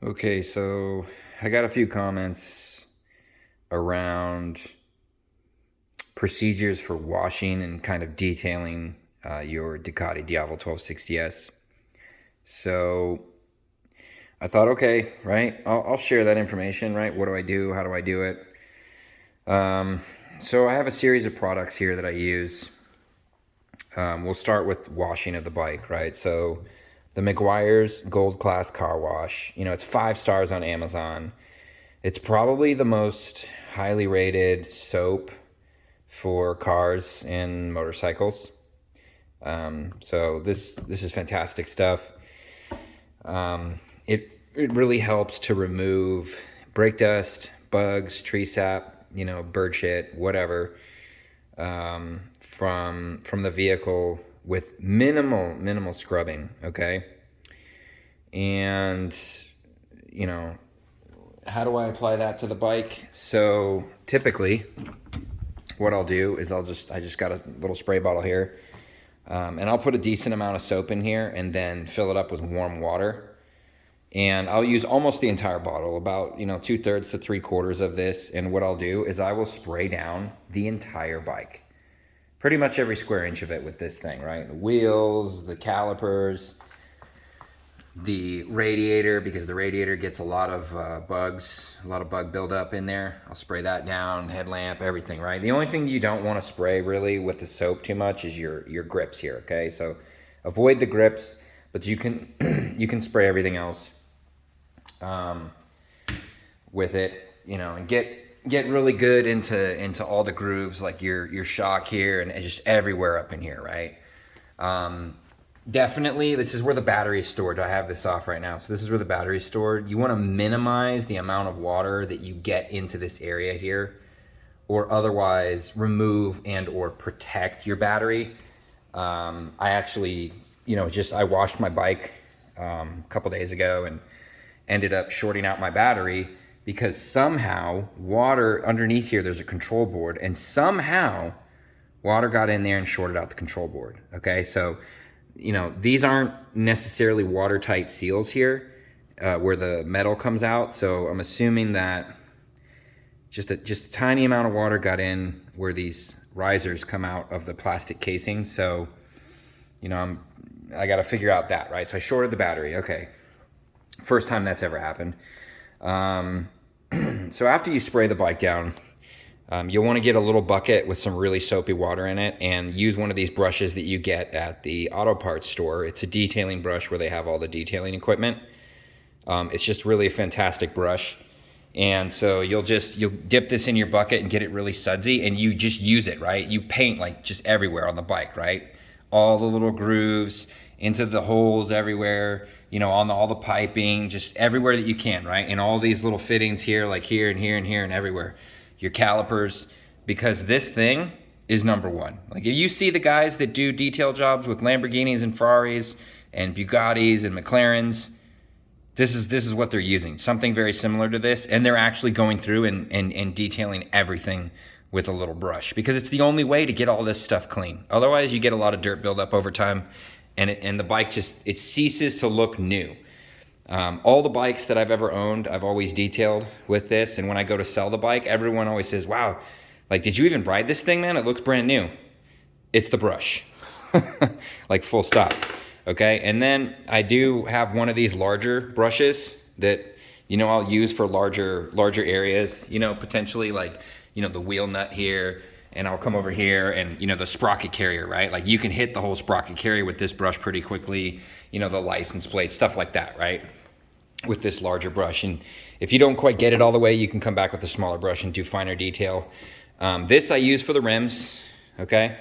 Okay, so I got a few comments around procedures for washing and kind of detailing your Ducati Diavel 1260S. So I thought, okay, right, I'll share that information, right? What do I do? How do I do it? So I have a series of products here that I use. We'll start with washing of the bike, right? So the McGuire's Gold Class Car Wash, it's 5 stars on Amazon. It's probably the most highly rated soap for cars and motorcycles. So this is fantastic stuff. It really helps to remove brake dust, bugs, tree sap, bird shit, whatever, from the vehicle with minimal scrubbing. Okay, and you know how do I apply that to the bike? So typically, what I'll do is I just got a little spray bottle here, and I'll put a decent amount of soap in here and then fill it up with warm water. And I'll use almost the entire bottle, about 2/3 to 3/4 of this. And what I'll do is I will spray down the entire bike, pretty much every square inch of it with this thing, right? The wheels, the calipers, the radiator, because the radiator gets a lot of bugs, a lot of bug buildup in there. I'll spray that down, headlamp, everything, right? The only thing you don't want to spray really with the soap too much is your grips here, okay? So avoid the grips, but you can you can spray everything else with it, and get really good into all the grooves, like your shock here and just everywhere up in here, right? Definitely, this is where the battery is stored. I have this off right now. So this is where the battery is stored. You want to minimize the amount of water that you get into this area here, or otherwise remove and or protect your battery. I actually, I washed my bike a couple days ago and ended up shorting out my battery because somehow water underneath here, there's a control board, and somehow water got in there and shorted out the control board. Okay, so these aren't necessarily watertight seals here where the metal comes out. So I'm assuming that just a tiny amount of water got in where these risers come out of the plastic casing. So, I got to figure out that, right? So I shorted the battery. Okay. First time that's ever happened. So after you spray the bike down, you'll want to get a little bucket with some really soapy water in it and use one of these brushes that you get at the auto parts store. It's a detailing brush where they have all the detailing equipment. It's just really a fantastic brush. And so you'll dip this in your bucket and get it really sudsy, and you just use it, right? You paint like just everywhere on the bike, right? All the little grooves, into the holes everywhere, on all the piping, just everywhere that you can, right? And all these little fittings here, like here and here and here and everywhere. Your calipers, because this thing is number one. Like if you see the guys that do detail jobs with Lamborghinis and Ferraris and Bugattis and McLarens, this is what they're using. Something very similar to this, and they're actually going through and detailing everything with a little brush, because it's the only way to get all this stuff clean. Otherwise, you get a lot of dirt buildup over time, and the bike it ceases to look new. All the bikes that I've ever owned, I've always detailed with this. And when I go to sell the bike, everyone always says, wow, like, did you even ride this thing, man? It looks brand new. It's the brush. Like, full stop. Okay. And then I do have one of these larger brushes that, I'll use for larger areas, potentially like, the wheel nut here. And I'll come over here and, the sprocket carrier, right? Like you can hit the whole sprocket carrier with this brush pretty quickly, the license plate, stuff like that, right? With this larger brush. And if you don't quite get it all the way, you can come back with a smaller brush and do finer detail. This I use for the rims, okay?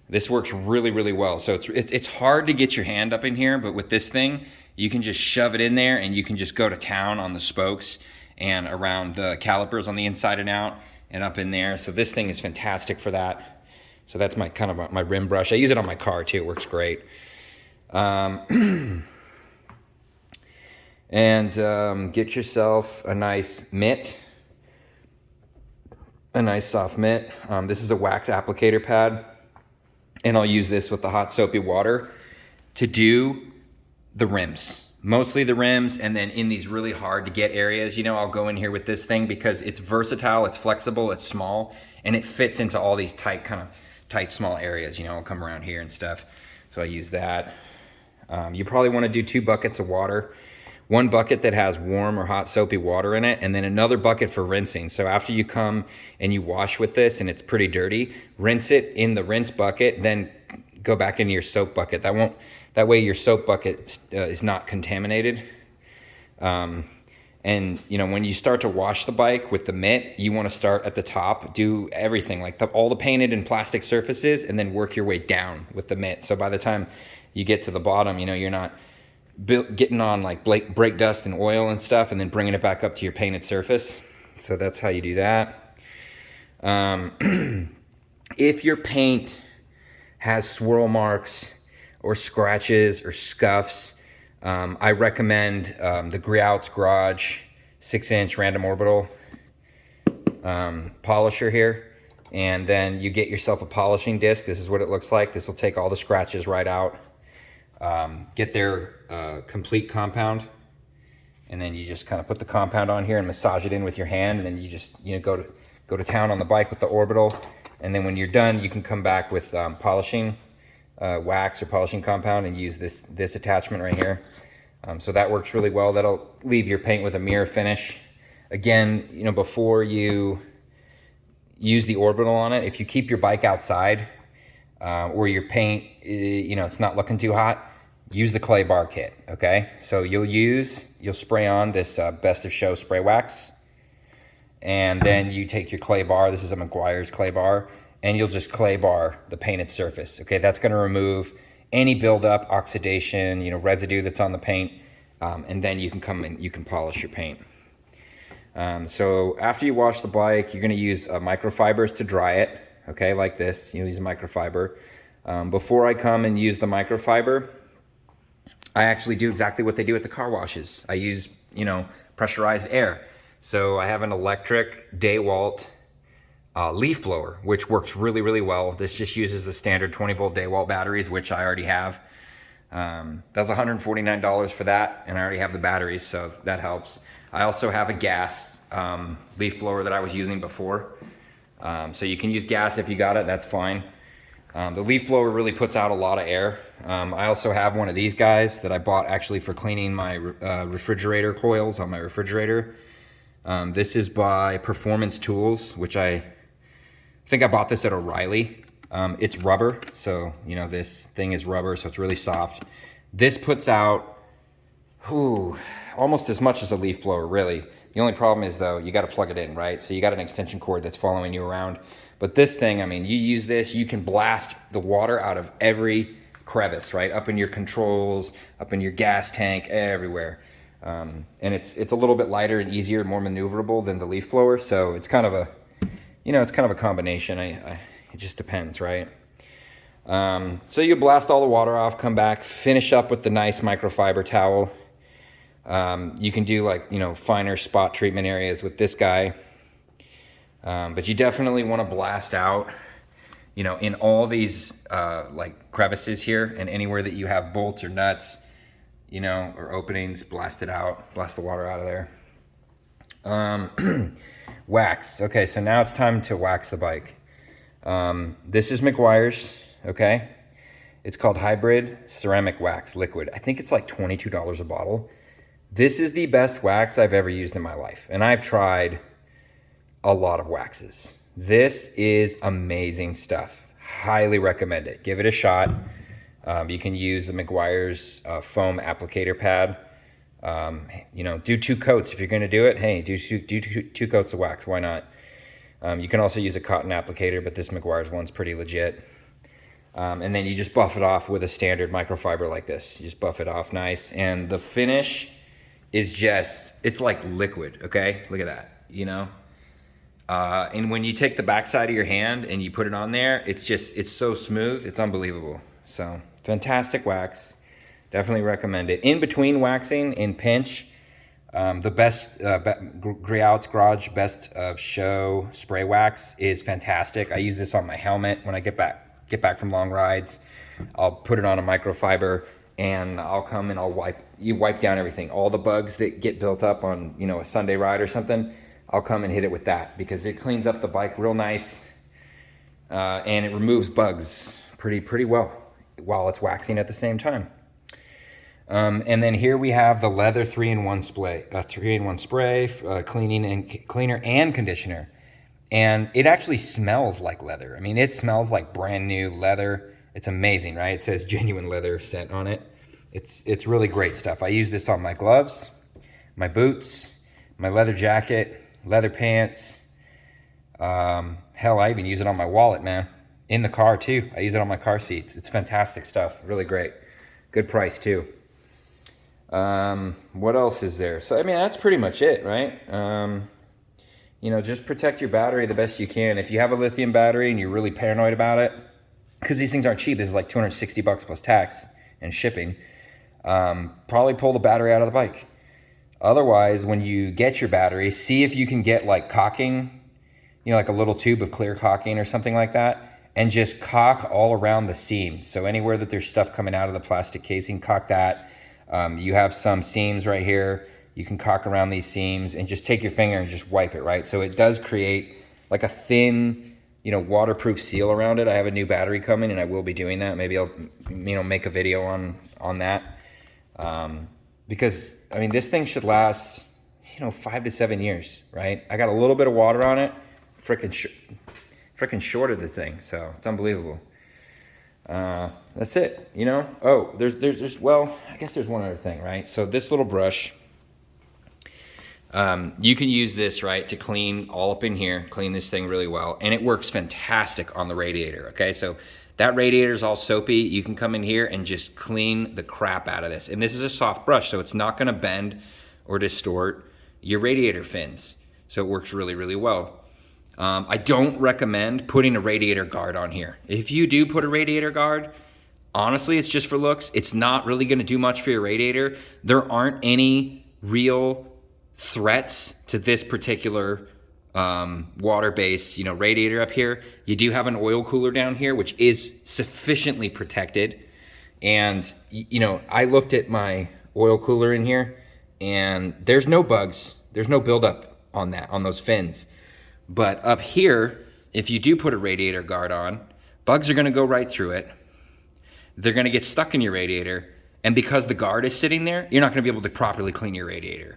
This works really well. So it's hard to get your hand up in here, but with this thing, you can just shove it in there and you can just go to town on the spokes and around the calipers on the inside and out and up in there. So this thing is fantastic for that. So that's my kind of my rim brush. I use it on my car too. It works great. And get yourself a nice mitt, a nice soft mitt. This is a wax applicator pad, and I'll use this with the hot soapy water to do the rims. mostly the rims, and then in these really hard to get areas, you know, I'll go in here with this thing because it's versatile, it's flexible, it's small, and it fits into all these tight, kind of tight, small areas. You know, I'll come around here and stuff. So I use that. You probably want to do 2 buckets of water. One bucket that has warm or hot soapy water in it, and then another bucket for rinsing. So after you come and you wash with this and it's pretty dirty, rinse it in the rinse bucket, then go back into your soap bucket. That way your soap bucket is not contaminated. And you know, when you start to wash the bike with the mitt, you want to start at the top, do everything like all the painted and plastic surfaces, and then work your way down with the mitt. So by the time you get to the bottom, you know, you're not getting on like brake dust and oil and stuff and then bringing it back up to your painted surface. So that's how you do that. If your paint has swirl marks or scratches or scuffs, I recommend the Griot's Garage 6-inch random orbital polisher here. And then you get yourself a polishing disc. This is what it looks like. This will take all the scratches right out. Get their complete compound, and then you just kind of put the compound on here and massage it in with your hand, and then you just, you know, go to town on the bike with the orbital. And then when you're done, you can come back with polishing wax or polishing compound and use this attachment right here. So that works really well. That'll leave your paint with a mirror finish. Again, you know, before you use the orbital on it, if you keep your bike outside or your paint, you know, it's not looking too hot, use the clay bar kit, okay? So you'll spray on this Best of Show spray wax, and then you take your clay bar, this is a Meguiar's clay bar, and you'll just clay bar the painted surface, okay? That's gonna remove any buildup, oxidation, you know, residue that's on the paint, and then you can come and you can polish your paint. So after you wash the bike, you're gonna use microfibers to dry it, okay, like this. You use a microfiber. Before I come and use the microfiber, I actually do exactly what they do at the car washes. I use, you know, pressurized air. So I have an electric DeWalt leaf blower, which works really, really well. This just uses the standard 20-volt DeWalt batteries, which I already have. That's $149 for that, and I already have the batteries, so that helps. I also have a gas leaf blower that I was using before. So you can use gas if you got it, that's fine. The leaf blower really puts out a lot of air. I also have one of these guys that I bought actually for cleaning my refrigerator coils on my refrigerator. This is by Performance Tools, which I think I bought this at O'Reilly. It's rubber, so you know, this thing is rubber, so it's really soft. This puts out almost as much as a leaf blower, really. The only problem is, though, you got to plug it in, right? So you got an extension cord that's following you around. But this thing, I mean, you use this, you can blast the water out of every crevice, right? Up in your controls, up in your gas tank, everywhere. And it's a little bit lighter and easier, more maneuverable than the leaf blower. So it's kind of a, you know, it's kind of a combination. It just depends, right? So you blast all the water off, come back, finish up with the nice microfiber towel. You can do, like, you know, finer spot treatment areas with this guy. But you definitely want to blast out, you know, in all these like crevices here, and anywhere that you have bolts or nuts, you know, or openings, blast it out, blast the water out of there. Wax. Okay, so now it's time to wax the bike. This is Meguiar's, okay? It's called Hybrid Ceramic Wax Liquid. I think it's like $22 a bottle. This is the best wax I've ever used in my life, and I've tried a lot of waxes. This is amazing stuff. Highly recommend it. Give it a shot. You can use the Meguiar's foam applicator pad. You know, do 2 coats if you're going to do it. Hey, do two coats of wax. Why not? You can also use a cotton applicator, but this Meguiar's one's pretty legit. And then you just buff it off with a standard microfiber like this. You just buff it off nice, and the finish is just, it's like liquid. Okay, look at that. You know. And when you take the backside of your hand and you put it on there, it's so smooth, it's unbelievable. So, fantastic wax. Definitely recommend it. In between waxing, in pinch, the best, Griot's Garage Best of Show spray wax is fantastic. I use this on my helmet when I get back from long rides. I'll put it on a microfiber, and I'll come and I'll wipe, you wipe down everything. All the bugs that get built up on, you know, a Sunday ride or something, I'll come and hit it with that because it cleans up the bike real nice, and it removes bugs pretty well while it's waxing at the same time. And then here we have the leather 3-in-1 spray, cleaner and conditioner. And it actually smells like leather. I mean, it smells like brand new leather. It's amazing, right? It says genuine leather scent on it. It's really great stuff. I use this on my gloves, my boots, my leather jacket, leather pants. Hell, I even use it on my wallet, man. In the car too. I use it on my car seats. It's fantastic stuff. Really great. Good price too. What else is there? So, I mean, that's pretty much it, right? You know, just protect your battery the best you can. If you have a lithium battery and you're really paranoid about it, because these things aren't cheap, this is like $260 plus tax and shipping, probably pull the battery out of the bike. Otherwise, when you get your battery, see if you can get like caulking, you know, like a little tube of clear caulking or something like that, and just caulk all around the seams. So anywhere that there's stuff coming out of the plastic casing, caulk that. You have some seams right here. You can caulk around these seams and just take your finger and just wipe it, right? So it does create like a thin, you know, waterproof seal around it. I have a new battery coming and I will be doing that. Maybe I'll, you know, make a video on that. Because, I mean, this thing should last, you know, 5 to 7 years, right? I got a little bit of water on it. Freaking shorted the thing, so it's unbelievable. That's it, you know? Oh, there's well, I guess there's one other thing, right? So this little brush, you can use this, right, to clean all up in here, clean this thing really well, and it works fantastic on the radiator, okay? So that radiator is all soapy. You can come in here and just clean the crap out of this. And this is a soft brush, so it's not gonna bend or distort your radiator fins. So it works really, really well. I don't recommend putting a radiator guard on here. If you do put a radiator guard, honestly, it's just for looks. It's not really gonna do much for your radiator. There aren't any real threats to this particular water-based, you know, radiator up here. You do have an oil cooler down here, which is sufficiently protected. And, you know, I looked at my oil cooler in here and there's no bugs. There's no buildup on that, on those fins. But up here, if you do put a radiator guard on, bugs are gonna go right through it. They're gonna get stuck in your radiator. And because the guard is sitting there, you're not gonna be able to properly clean your radiator.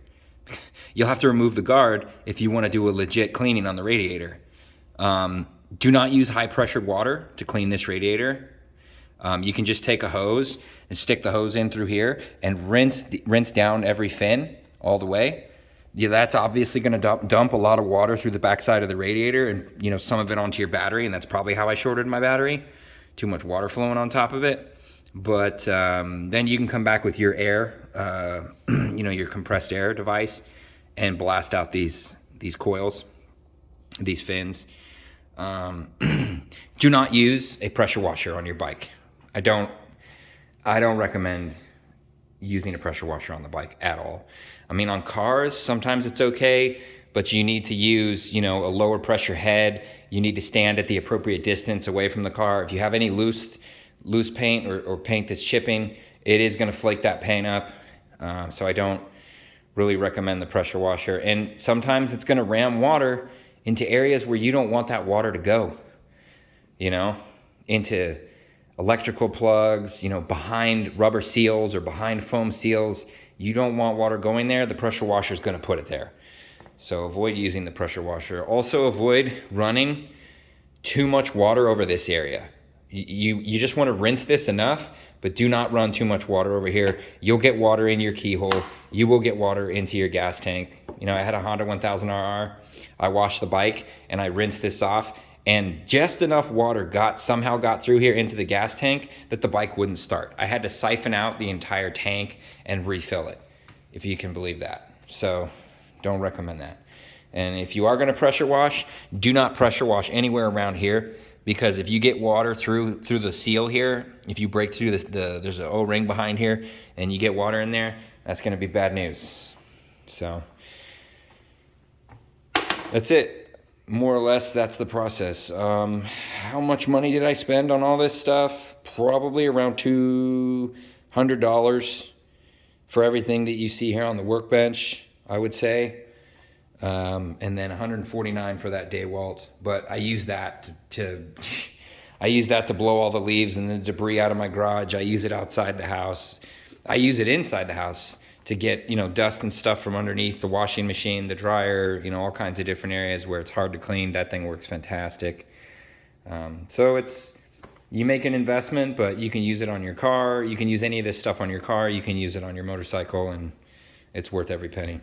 You'll have to remove the guard if you wanna do a legit cleaning on the radiator. Do not use high pressured water to clean this radiator. You can just take a hose and stick the hose in through here and rinse down every fin all the way. Yeah, that's obviously going to dump a lot of water through the backside of the radiator and, you know, some of it onto your battery, and that's probably how I shorted my battery. Too much water flowing on top of it. But then you can come back with your air, you know, your compressed air device and blast out these coils, these fins. Do not use a pressure washer on your bike. I don't recommend using a pressure washer on the bike at all. I mean, on cars, sometimes it's okay, but you need to use, you know, a lower pressure head. You need to stand at the appropriate distance away from the car. If you have any loose paint or paint that's chipping, it is going to flake that paint up. So I don't really recommend the pressure washer. And sometimes it's going to ram water into areas where you don't want that water to go, you know, into electrical plugs, you know, behind rubber seals or behind foam seals. You don't want water going there. The pressure washer is going to put it there. So avoid using the pressure washer. Also avoid running too much water over this area. You just want to rinse this enough, but do not run too much water over here. You'll get water in your keyhole. You will get water into your gas tank. You know, I had a Honda 1000RR. I washed the bike and I rinsed this off, and just enough water somehow got through here into the gas tank that the bike wouldn't start. I had to siphon out the entire tank and refill it, if you can believe that. So don't recommend that. And if you are gonna pressure wash, do not pressure wash anywhere around here, because if you get water through the seal here, if you break through there's an O-ring behind here and you get water in there, that's gonna be bad news. So that's it. More or less, that's the process. How much money did I spend on all this stuff? Probably around $200 for everything that you see here on the workbench, I would say. And then 149 for that DeWalt. But I use that I use that to blow all the leaves and the debris out of my garage. I use it outside the house. I use it inside the house to get, dust and stuff from underneath the washing machine, the dryer, all kinds of different areas where it's hard to clean. That thing works fantastic. So you make an investment, but you can use it on your car. You can use any of this stuff on your car. You can use it on your motorcycle, and it's worth every penny.